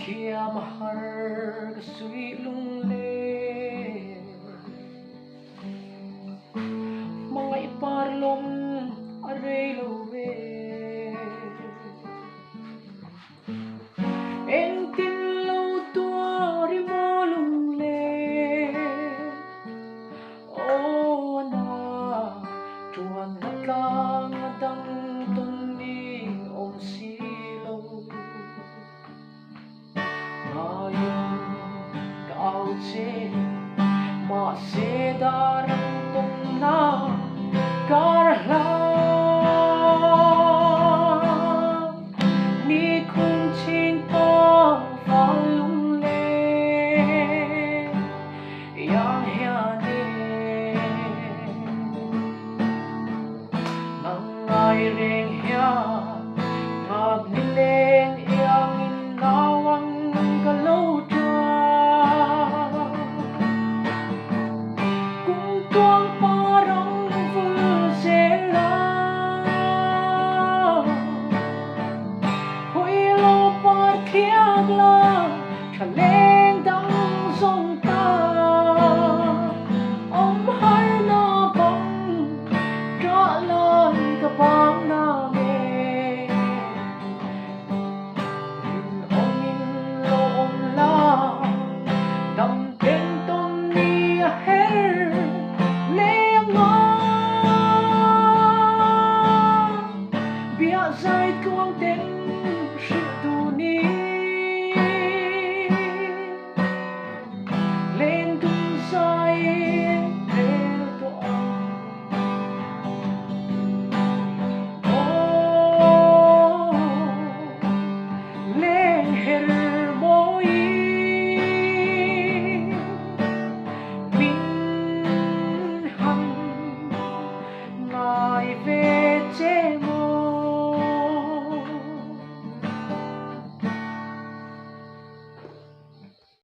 kia mahar kasui lung le mga iparlom aray lawe en tin lâu tua ri mo lung le o na chuan na tlang dang ton ni om si lo ngayong kaau che ma se darang tong na karla ni khung chin pa fa lung le yang hia ni nang ai reng hia ngab ni leng yang in nawang kalau tuang parang vulsela hui lo par khiak la thaleng dang song ta om har na bang tra lai ka bang na me om in lo om la dam ten ton ni a her sai cuồng tên sự tu ni lên tung sai lên to oh lên her